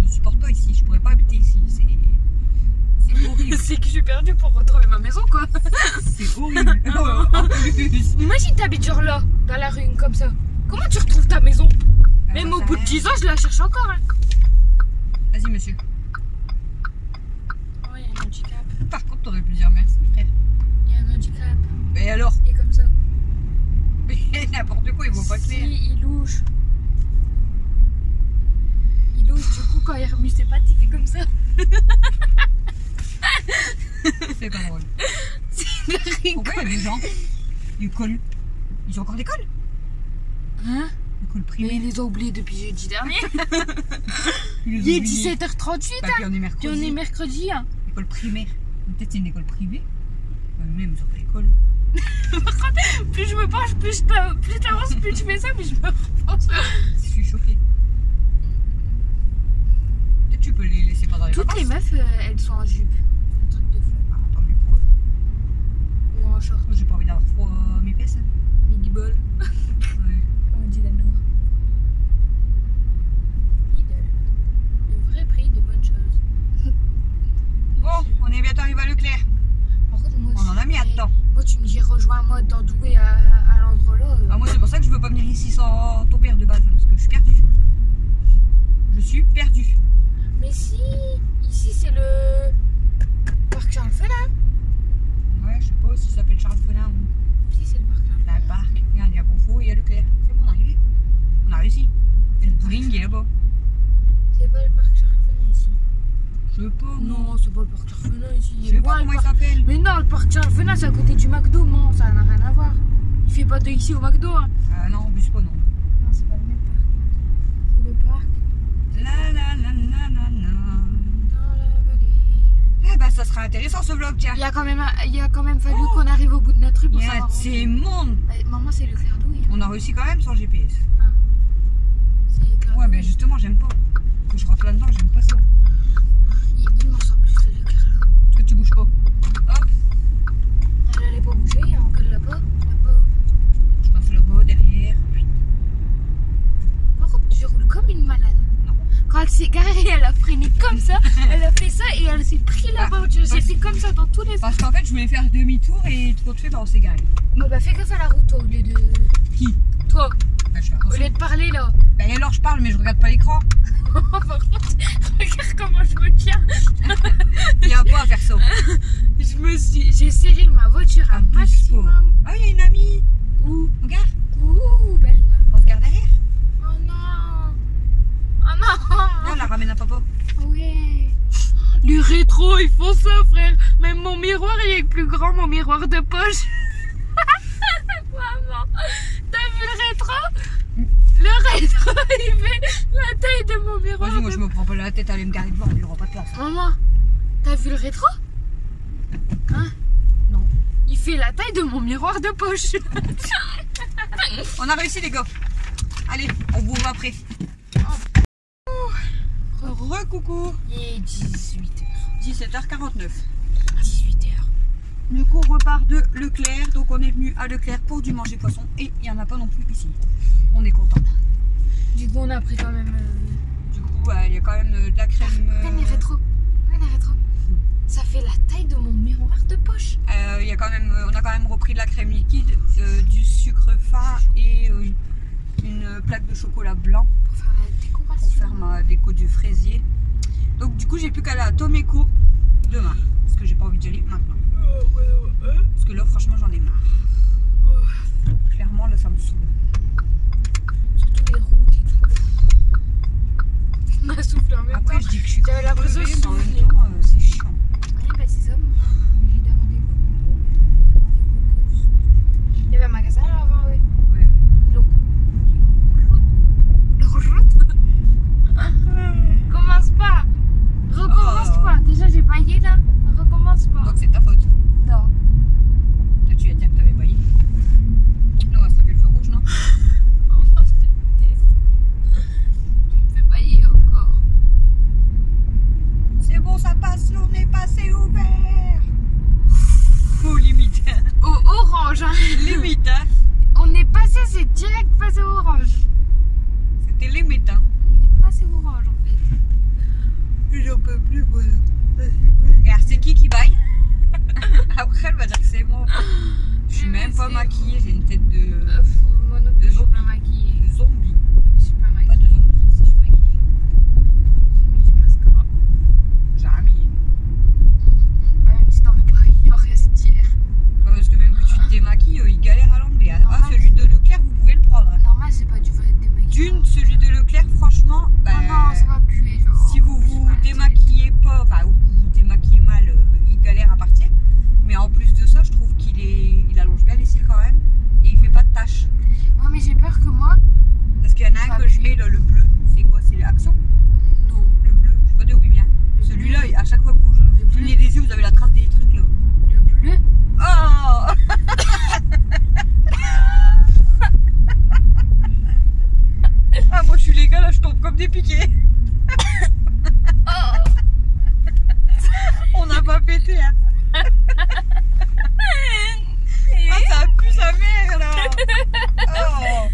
Je supporte pas ici. Je pourrais pas habiter ici. C'est horrible. C'est que je suis perdue pour retrouver ma maison, quoi. C'est horrible. Oh, en plus. Imagine t'habites genre là, dans la rue, comme ça. Comment tu retrouves ta maison? Même au bout de 10 ans, je la cherche encore. Hein. Vas-y, monsieur. Oh, il y a un handicap. Par contre, t'aurais pu dire merci, frère. Il y a un handicap. Mais alors? Il est comme ça. Mais n'importe quoi, il vaut pas clair. Si, il louche. Il louche, du coup, quand il remue ses pattes, il fait comme ça. C'est pas drôle. C'est de Pourquoi il y a des gens? L'école. Ils ont encore l'école? Hein? L'école Mais privée. ils les ont oubliés depuis jeudi dernier. Ils Il les est ont oubliés. 17h38, Bah, hein. puis on est Puis mercredi. on est mercredi, hein. École primaire. Peut-être c'est une école privée. Même ils ont pas l'école. Plus je me penche, plus t'avances, plus tu fais ça, mais je me repense. Je suis choquée. Peut-être tu peux les laisser pendant les Toutes vacances. les meufs, elles sont en jupe. Un truc de fou. Ah, tant mieux pour eux. Ou en short. Moi, j'ai pas envie d'avoir froid à mes fesses. Midi ball. Ouais. Comme on dit d'amour. Idole. Le vrai prix de bonnes choses. Bon, on est bientôt arrivé à Leclerc. Par contre, moi, On en a mis à temps. Moi, tu me dis rejoins-moi dans Douai à l'endroit là. Ah, moi, c'est pour ça que je veux pas venir ici sans ton père de base. Parce que je suis perdue. Je suis perdue. Mais si, ici c'est le parc Charles Felin. Ouais, je sais pas si ça s'appelle Charles Fonin ou. Si, c'est le parc Charles Là, le parc. Regarde, il y a Confo et il y a Leclerc. C'est bon, on est arrivé. On a réussi. Et le bowling, il est là-bas. C'est pas le parc Charles Felin ici. Je sais pas. Non, c'est pas le parc Charles Felin ici. Je sais pas comment il s'appelle. Mais non, le parc Charles Felin c'est à côté du McDo, non, ça n'a rien à voir. Il fait pas de ici au McDo. Hein. Ah non, bus pas, non. Non, c'est pas le même parc. C'est le parc La la la la la la. dans la vallée. Ah bah ça sera intéressant ce vlog, tiens. Il y a quand même fallu qu'on arrive au bout de notre rue pour Il y a savoir. de ces mondes. Maman, c'est le Clair Douai. On a réussi quand même sans GPS. C'est le Clair Ouais, Douai. mais justement, j'aime pas. Quand je rentre là-dedans, j'aime pas ça. Il m'en sort plus le Clair là. Est-ce que tu bouges pas? Hop, Elle allait pas bouger, hein, qu'elle l'a pas. je passe là-bas, derrière. Par contre, je roule comme une malade. Non. Quand elle s'est garée, elle a freiné comme ça, elle a fait ça et elle s'est pris la voiture. J'ai fait comme ça dans tous les sens. Parce qu'en fait, je voulais faire demi-tour et trop de fait, bah on s'est garé. Oh, bah fais gaffe à la route, toi, au lieu de. Qui? Toi, Bah, je fais au attention. lieu de parler là. Bah, et alors, je parle, mais je regarde pas l'écran. Par contre, regarde comment je me tiens. Il y a pas à faire ça. J'ai serré ma voiture à Abuse maximum. pas. Ah, il y a une amie. Ouh, Regarde, ouh, belle. on se garde derrière. Oh non. Oh non. Là, on la ramène à papa. Ouais. Les rétros, ils font ça, frère. Même mon miroir, il est plus grand, mon miroir de poche. Maman, t'as vu le rétro? Le rétro, il fait la taille de mon miroir. Vas-y, moi, de- je me prends pas la tête à aller me garer devant, il y aura pas de place. Maman, t'as vu le rétro? Hein? Non. Il fait la taille de mon miroir de poche. On a réussi, les gars. Allez, on vous voit après. Re-coucou. Il est 18h. 17h49. 18h. Du coup, on repart de Leclerc. Donc, on est venu à Leclerc pour du manger poisson. Et il n'y en a pas non plus ici. On est content. Du coup, on a pris quand même. Du coup, il y a quand même de la crème. Regarde les rétros. Regarde les rétros. Ça fait la taille de mon miroir de poche. Il y a quand même, on a quand même repris de la crème liquide, du sucre fin et une plaque de chocolat blanc Pour faire la décoration. pour faire ma déco du fraisier. Donc du coup j'ai plus qu'à aller à Tomeco demain. Parce que j'ai pas envie d'y aller maintenant. Parce que là franchement j'en ai marre. Clairement là ça me saoule. Surtout les routes et tout. On a soufflé en même Après temps. je dis que je suis J'avais l'impression crevée, de mais en même souffler. temps c'est chiant. Ouais, bah c'est ça. J'ai des rendez-vous. Il y avait un magasin là avant, oui. Ouais. Commence pas. Recommence Oh. pas. Déjà j'ai baillé là. Recommence pas. Donc c'est ta faute. Non. Toi, tu vas dire que t'avais baillé. Non, on va se taper le feu rouge, non? ça passe, on est passé au vert. Oh, limite. Au orange, hein. Limite, hein. On est passé, c'est direct passé au orange. C'était limite, hein. On est passé au orange en fait. J'en peux plus, voilà. Regarde, c'est qui baille? Après, elle va dire que c'est moi. Je suis même pas maquillée, j'ai une tête de Moi non plus, je suis pas maquillée. zombie. Je suis pas Pas maquillée. de zombie. Si, je suis maquillée. J'ai mis du mascara. Jamais. Bah, même si t'en veux pas, il en reste hier. Parce que même que tu te démaquilles, il galère à l'enlever. Ah, Normal. celui de Leclerc, vous pouvez le prendre. Hein. Normal, c'est pas du vrai démaquillage. D'une, celui de Leclerc, franchement, bah, Oh non, ça va puer. Genre, si vous vous démaquillez pas, enfin, ou vous démaquillez mal, il galère à partir. Mais en plus de ça, je trouve il allonge bien les cils quand même. Et il fait pas de taches. Ouais, mais j'ai peur que moi. Parce qu'il y en a un que je mets, là, le bleu. C'est quoi? C'est l'Action? Non. Le bleu, je sais pas d'où il vient. Le Celui-là, bleu. à chaque fois que vous clignez des yeux, vous avez la trace des trucs là. Le bleu. Oh Ah, moi je suis les gars, là je tombe comme des piquets. On n'a pas pété, hein. Ah, ça pue sa mère là. Oh.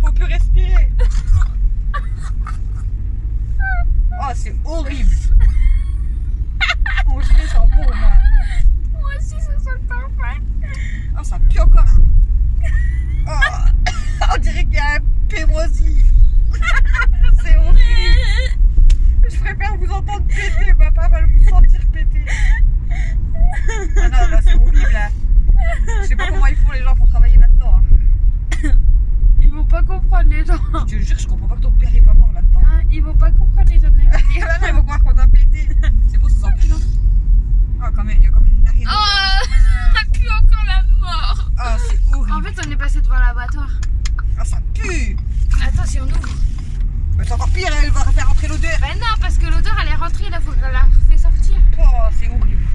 Faut plus respirer. Oh, c'est horrible. Mon gilet sent bon au moins. Moi aussi, ça sent parfait. Oh, ça pue encore, hein. Oh. On dirait qu'il y a un pémoisi. C'est horrible. Je préfère vous entendre péter, ma part va vous sentir péter. Ah non, là c'est horrible là. Je sais pas comment ils font les gens pour travailler là-dedans. Hein. Ils vont pas comprendre les gens. Je te jure, je comprends pas que ton père est pas mort là-dedans. Hein, ils vont pas comprendre les gens de la vidéo. Là, ils vont croire qu'on a pété. C'est beau, ça sent plus là. Ah, quand même, il y a quand même une arrière. Oh, ça pue encore la mort. Ah, c'est horrible. En fait, on est passé devant l'abattoir. Ah, ça pue. Attends, si on ouvre. Mais c'est encore pire, elle va faire rentrer l'odeur. Ben non, parce que l'odeur elle est rentrée, là faut qu'elle la refait sortir. Oh, c'est horrible.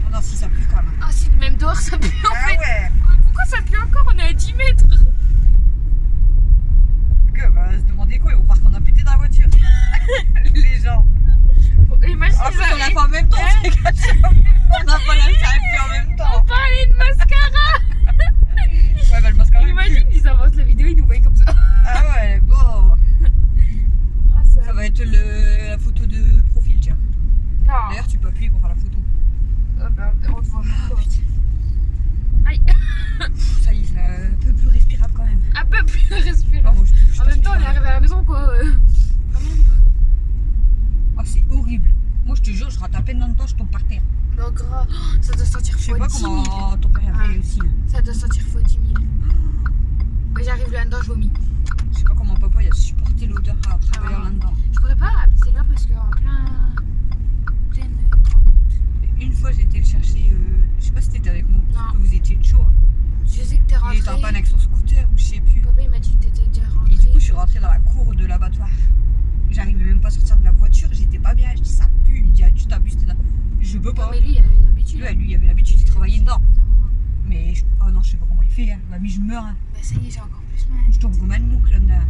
Oh non, si ça pue quand même. Ah si, même dehors ça pue en Ah fait. ouais. Pourquoi ça pue encore? On est à 10 mètres. Que va se demander quoi? Ils vont croire qu'on a pété dans la voiture. Les gens. Imagine En plus, ça on l'a fait en même temps. On s'est caché en même temps. On n'a pas lâché un peu en même temps. On parlait de mascara. Ouais, bah le mascara. il Imagine, pue. ils avancent la vidéo, ils nous voient comme ça. Ah ouais, bon. Ah, Ça va être la photo de profil, tiens. Non. D'ailleurs, tu peux appuyer pour faire la photo. Oh, ben, on te voit pas. Aïe. Ça y est, c'est un peu plus respirable quand même. Un peu plus respirer. Oh, moi, je En même temps, on est arrivé à la maison quoi. Quand même quoi. Oh, c'est horrible. Moi, je te jure, je rate à peine dans le temps, je tombe par terre. Donc, ça doit sentir Je sais fois pas 10 000. comment ton père a fait aussi. Hein. Ça doit sentir fois 10 000. Moi j'arrive là-dedans, je vomis. Je sais pas comment papa il a supporté l'odeur à travailler là-dedans. Je pourrais pas habiter là parce qu'en pleine Une fois, j'ai été le chercher, je sais pas si t'étais avec moi, Non. parce que vous étiez chaud. Je sais que t'es Il rentré. était en panne avec son scooter ou je sais plus. Papa il m'a dit que t'étais déjà rentré. Et du coup, je suis rentrée dans la cour de l'abattoir. J'arrivais même pas à sortir de la voiture, j'étais pas bien. Je dis ça pue. Il me dit, ah, tu t'abuses, t'es là. Je peux Non, pas. mais lui il a l'habitude. Lui, il avait l'habitude de travailler dedans. Mais oh non, je sais pas comment il fait. Hein. Mamie, je meurs. Hein. Bah ça y est, j'ai encore plus mal. Je tombe comme un mouc là-dedans.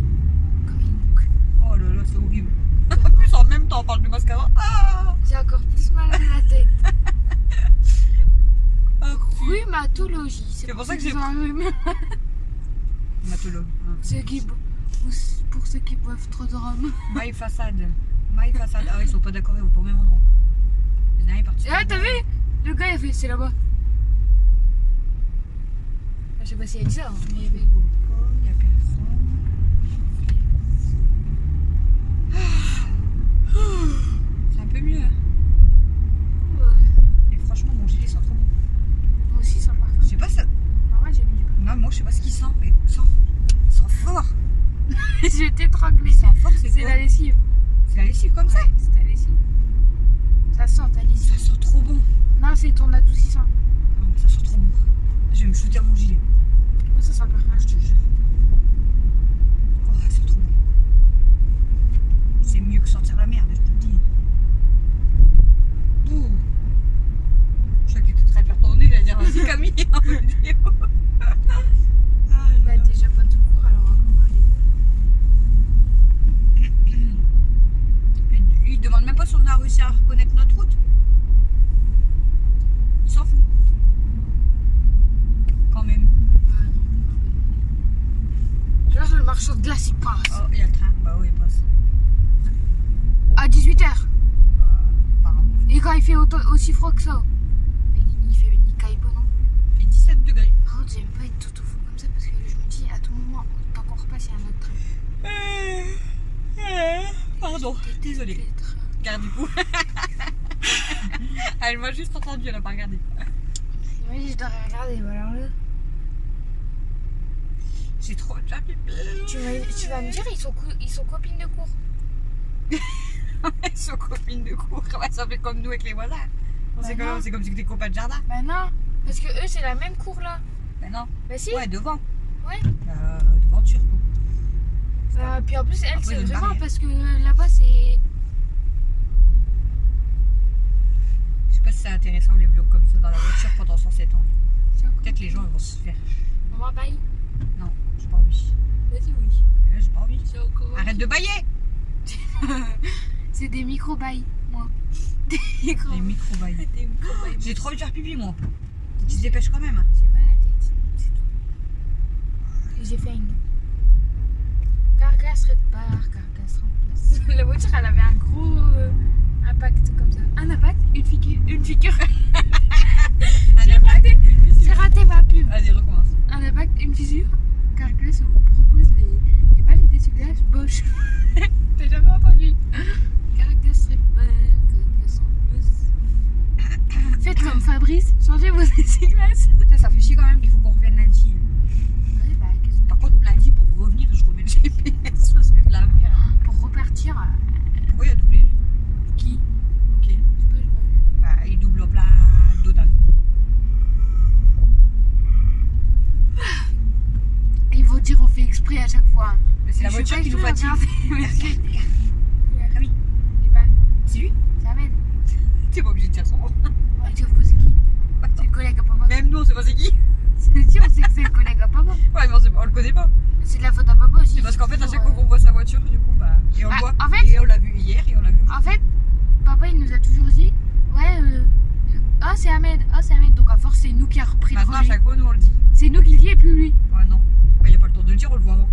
Comme une boucle. Oh là là, c'est horrible. En plus, en même temps, on parle du mascara. Ah, J'ai encore plus mal à la tête. ah Rhumatologie. C'est pour ça que j'ai- un rhume. Matologue. Hein. Pour ceux qui boivent trop de rhum. My façade. My façade. Ah ouais, ils sont pas d'accord, ils vont pas au même endroit. Il y en a un, il est parti. Ah t'as vu? Le gars il a fait c'est là-bas. Je sais pas s'il a dit ça, hein, mais il y avait. Il y a personne. C'est un peu mieux. Hein. Ouais. Et franchement, mon gilet sent trop bon. Moi aussi ça parfum. Je sais pas ça. Normal j'ai mis du parfum. Non, moi je sais pas ce qu'il sent, mais il sent fort. J'ai été étranglée. Il sent fort, c'est C'est quoi? la lessive. C'est la lessive comme ça. Ouais, c'est ta lessive. Ça sent ta lessive. Ça sent trop bon. Non, c'est ton adoucissant. Non, mais ça sent trop bon. Je vais me shooter à mon gilet. Moi ça sent le parfum. Je te jure. Oh, ça sent trop bon. C'est mieux que sentir la merde, je te le dis. Ouh. Je sais que t'étais très perturbée, j'allais dire vas-y Camille en vidéo. Bah déjà pas tout court alors on va aller. a réussi à reconnaître notre route. Il s'en fout. Quand même. Ah non. Genre le marchand de glace il passe. Oh, il y a le train. Bah oui, il passe. À 18h. Bah, apparemment. Et quand il fait aussi froid que ça. Il caille pas non plus. Il fait 17 degrés. Par contre, j'aime pas être tout au fond comme ça parce que je me dis à tout moment, tant qu'on repasse, il y a un autre train. Pardon, désolée. Garde du coup. Elle m'a juste entendu, elle a pas regardé. Oui, je dois regarder, voilà. J'ai trop déjà pipi. Tu vas me dire, ils sont copines de cours. Elles sont copines de cours. Ouais, ça fait comme nous avec les voisins. C'est non. comme si c'était des copains de jardin. Bah non, parce que eux, c'est la même cour là. Ben non. Bah si. Ouais, devant. Ouais. Devanture quoi. Puis en plus, elle, Après, c'est il y a une vraiment barrière. parce que là-bas, c'est. Je sais pas si c'est intéressant les vlogs comme ça dans la voiture pendant 107 ans. Peut-être les gens ils vont se faire. Maman baille. Non, j'ai pas envie. Vas-y, oui. J'ai pas envie. C'est encore. Arrête de bailler. C'est des micro-bails, moi. Des Les micro-bails. Des micro-bails. J'ai trop envie de faire pipi moi. Tu te dépêches quand même. J'ai mal à la tête, c'est tout. Et j'ai faim. Carglass répare, Carglass remplace. La voiture, elle avait un gros impact comme ça. Un impact, une figure. J'ai raté ma pub. Allez, recommence. Un impact, une fissure. Carglass vous propose les balais d'essuie-glace Bosch. T'as jamais entendu? Carglass répare, Carglass remplace. Faites comme Fabrice, changez vos essuie-glaces. Ça fait chier quand même qu'il faut qu'on revienne lundi. Ouais, bah, qu'est-ce que- Par contre, lundi pour revenir, je remets le GPS parce que de la merde. Pour repartir, Pourquoi il a doublé? qui? Ok. Je sais pas, j'ai pas vu. Bah, il double en plein d'Odan. Ils vont dire on fait exprès à chaque fois. Mais c'est la Je voiture fais qui nous pas exprès, fatigue. regardez, monsieur. Ah oui, Et bah, c'est lui. ça m'aide. T'es pas obligé de dire son nom. Ouais, tu vois, c'est qui? C'est le collègue à papa. Même nous, on sait pas c'est qui. C'est sûr, c'est que c'est le collègue à papa. Ouais, mais on le connaît pas. C'est de la faute à papa aussi. C'est parce qu'en fait, à chaque fois qu'on voit sa voiture, du coup, bah. Et on le Ah, voit. en fait- Et on l'a vu hier et on l'a vu. En fait, papa il nous a toujours dit ouais, oh c'est Ahmed, oh c'est Ahmed. Donc à force, c'est nous qui a repris le Maintenant, à relais. chaque fois, nous, on le dit. C'est nous qui le dit et plus lui. Ouais, non. Bah, y a pas le temps de le dire, on le voit avant.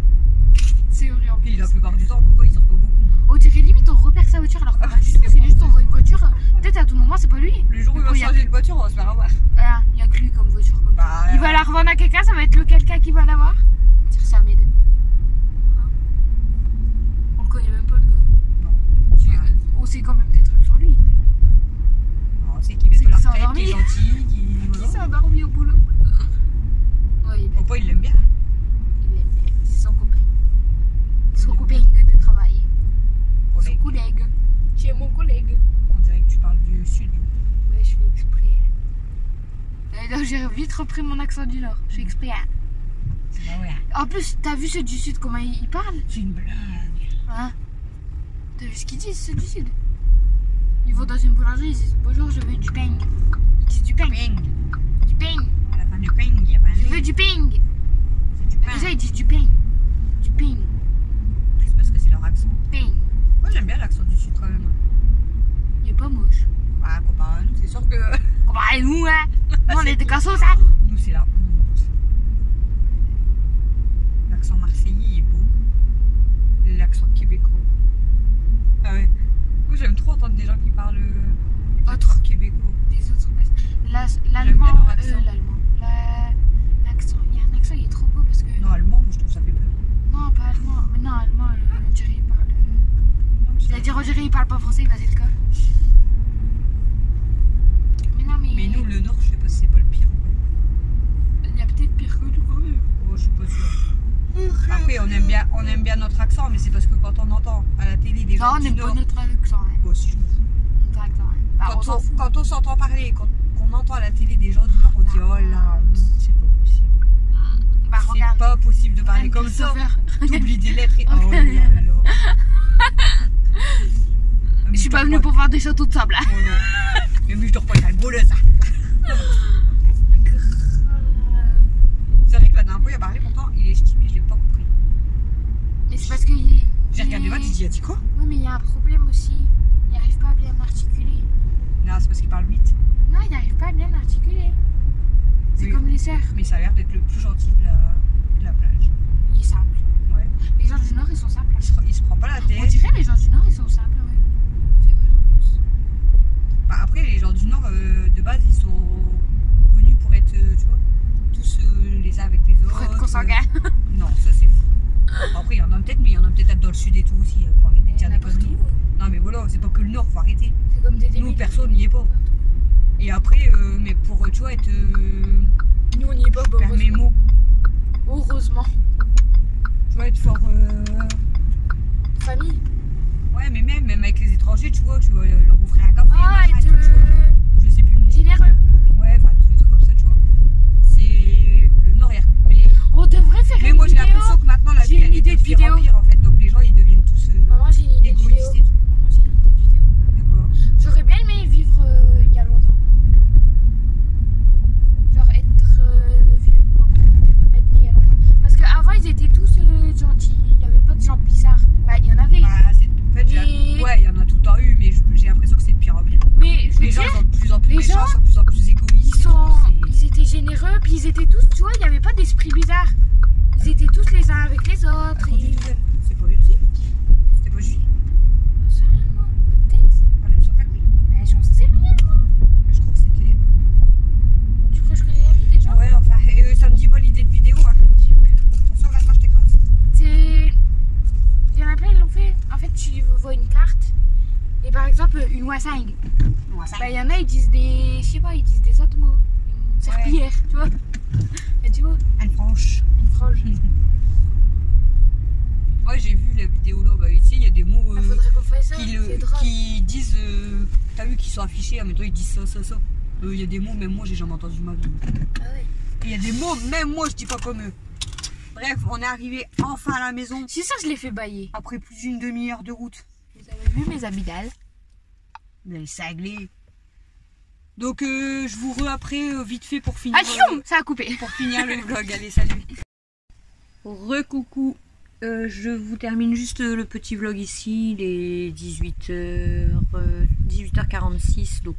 C'est vrai en Et plus. la plupart du temps, pourquoi il sort pas beaucoup. On dirait limite on repère sa voiture alors que Ah, pas du c'est tout. C'est bon. juste on voit une voiture. Peut-être à tout moment c'est pas lui. Le jour où il Du va coup, y a- changer de voiture, on va se faire avoir. Voilà, il y a que lui comme voiture. Comme ça. Bah, Il va la revendre à quelqu'un, ça va être le quelqu'un qui va l'avoir. Dire c'est Ahmed. On le connaît même pas le gars. Non. Tu- Ouais. On sait quand même des trucs sur lui. Non, c'est qu'il C'est bientôt la qu'il s'est retraite, endormi. qui est gentil, qui. Qui s'est endormi au boulot. Ouais, Papa, il l'aime bien. il l'aime bien. C'est son copain. Son Il copain l'aime de travail. Son Collègue. collègue. J'ai mon collègue. On dirait que tu parles du sud. Ouais, je fais exprès. Donc j'ai vite repris mon accent du nord. Je fais exprès. Bah ouais. En plus, t'as vu ceux du sud comment ils parlent? C'est une blague. Hein? T'as vu ce qu'ils disent ceux du sud? Ils vont dans une boulangerie, ils disent bonjour, je veux du pain. Ils disent du pain. Ping. Du pain. À la fin du ping, il y a pas un Je G. veux du pain. C'est du pain. Déjà ils disent du pain. Du pain. C'est parce que c'est leur accent. Pain. Moi, j'aime bien l'accent du sud quand même. Il est pas moche. Bah, comparé à nous, c'est sûr que. Comparez-nous, hein. Nous on est des cassos, hein. Nous, c'est là. L'accent marseillais est beau. L'accent québécois. Ah ouais. Moi, j'aime trop entendre des gens qui parlent. Autre. Québécois. Les autres passes. J'aime L'allemand, bien leur accent. l'allemand. L'accent, il y a un accent, il est trop beau parce que. Non, allemand, moi, je trouve ça fait peur. Non, pas allemand. Mais non, allemand, on dirait il parle. Non, mais C'est-à-dire, on dirait il parle pas français, bah c'est le cas. Mais non, mais. Mais nous, le Nord, je sais pas si c'est pas le pire. Il y a peut-être pire que nous quand même. Oh, je suis pas sûre. Après, on aime bien notre accent, mais c'est parce que quand on entend à la télé des Non, gens on du n'aime pas Nord. notre accent, hein. Moi aussi, je me fous. Notre accent, hein. Bah, on s'en fout. Quand on s'entend parler, qu'on entend à la télé des gens du Nord, on dit oh là, c'est pas possible. Bah, C'est regarde. pas possible de parler Même comme ça. Christopher. T'oublies des lettres et oh Regarde. là là. Je suis pas venue pour faire des châteaux de sable, hein. Oh non. Mais lui, je te reprends le boulot, ça. C'est vrai que la dernière fois, il a parlé, pourtant, il est estimé, je l'ai pas compris. Mais c'est parce que. J'ai regardé votre, il dit, il a dit quoi? Oui, mais il y a un problème aussi. Il arrive pas à bien marcher. l'épaisseur. Mais ça a l'air d'être le plus gentil de la plage. Il est simple. Ouais. Les gens du Nord, ils sont simples. Il se prend pas la tête. On dirait les gens du Nord, ils sont simples, ouais. C'est vrai en plus. Bah, après, les gens du Nord, de base, ils sont connus pour être, tu vois, tous les uns avec les autres. Pour être consanguins. Non, ça c'est faux. Après, il y en a peut-être, mais il y en a peut-être dans le sud et tout aussi. Faut arrêter de dire des conneries. Non, mais voilà, c'est pas que le Nord, faut arrêter. C'est comme des débiles. Nous, personne n'y est pas. Et après, mais pour, tu vois, être. Nous, on n'y est pas, bah, Faire mes mots. heureusement. Tu vois, être fort. Famille. Ouais, mais même avec les étrangers, tu vois, leur offrir un café, Ah, machin, être tout, tu vois. Je sais plus le mot. généreux. Ouais, enfin, tous des trucs comme ça, tu vois. C'est le Nord, mais. On devrait faire Mais une moi, j'ai vidéo. l'impression que maintenant, la J'ai vie, une elle est idée de de pire en vidéo. pire, en fait. Donc, les gens, ils deviennent tous Maman, j'ai une idée de vidéo. égoïstes et tout. Maman, j'ai une idée de vidéo. D'accord. J'aurais bien aimé vivre il y a longtemps. Genre être vieux. Être né il y a longtemps. Parce qu'avant, ils étaient tous gentils. Il n'y avait pas de gens bizarres. Bah, il y en avait. Bah, en fait, Mais- ouais, il y en a tout le temps eu, mais j'ai l'impression que c'est de pire en pire. Mais je veux Les gens dire, sont de plus en plus les méchants, gens, sont de plus en plus égoïstes. ils, et sont, tout, ils étaient généreux, puis ils étaient tous, tu vois, il n'y avait pas d'esprit bizarre. Ils étaient tous les uns avec les autres. C'est pas Julie. C'était pas Julie. J'en sais rien, moi. Peut-être. Elle a eu son permis. Mais j'en sais rien, moi. Je crois que c'était elle. Tu crois que je connais la vie des gens? Ouais, enfin, et ça me dit pas l'idée de vidéo. Hein. Attention, maintenant je t'écrase. C'est. Il y en a plein, ils l'ont fait. En fait, tu vois une carte, et par exemple, une wasang. Bah, il y en a, ils disent des. Je sais pas, ils disent des autres mots. Une serpillière, tu vois. Et tu vois, Anne Franche. une frange. Ouais, j'ai vu la vidéo là. Bah, tu sais, il y a des mots Il faudrait qu'on fasse ça, qui, c'est drôle. qui disent. T'as vu qu'ils sont affichés, en même temps ils disent ça. Il y a des mots, même moi j'ai jamais entendu de ma vie. Ah ouais. Et il y a des mots, même moi je dis pas comme eux. Bref, on est arrivé enfin à la maison. Si ça, je l'ai fait bailler. Après plus d'une demi-heure de route. Vous avez vu mes abidales? Les cinglés. Donc je vous après vite fait pour finir. Ah, tchoum, ça a coupé. Pour finir le vlog. Allez, salut. Recoucou. Je vous termine juste le petit vlog ici. Il est 18h46. Donc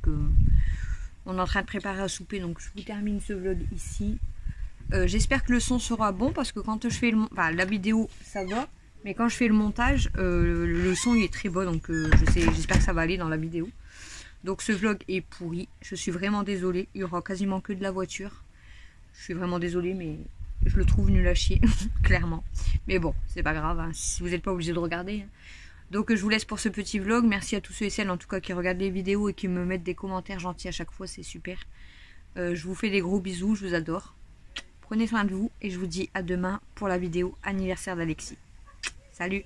on est en train de préparer à souper. Donc je vous termine ce vlog ici. J'espère que le son sera bon parce que quand je fais la vidéo ça va. Mais quand je fais le montage, le son il est très bas. Donc j'espère que ça va aller dans la vidéo. Donc ce vlog est pourri, je suis vraiment désolée, il y aura quasiment que de la voiture. Je suis vraiment désolée mais je le trouve nul à chier, clairement. Mais bon, c'est pas grave, hein, si vous n'êtes pas obligé de regarder. Hein. Donc je vous laisse pour ce petit vlog, merci à tous ceux et celles en tout cas qui regardent les vidéos et qui me mettent des commentaires gentils à chaque fois, c'est super. Je vous fais des gros bisous, je vous adore. Prenez soin de vous et je vous dis à demain pour la vidéo anniversaire d'Alexis. Salut!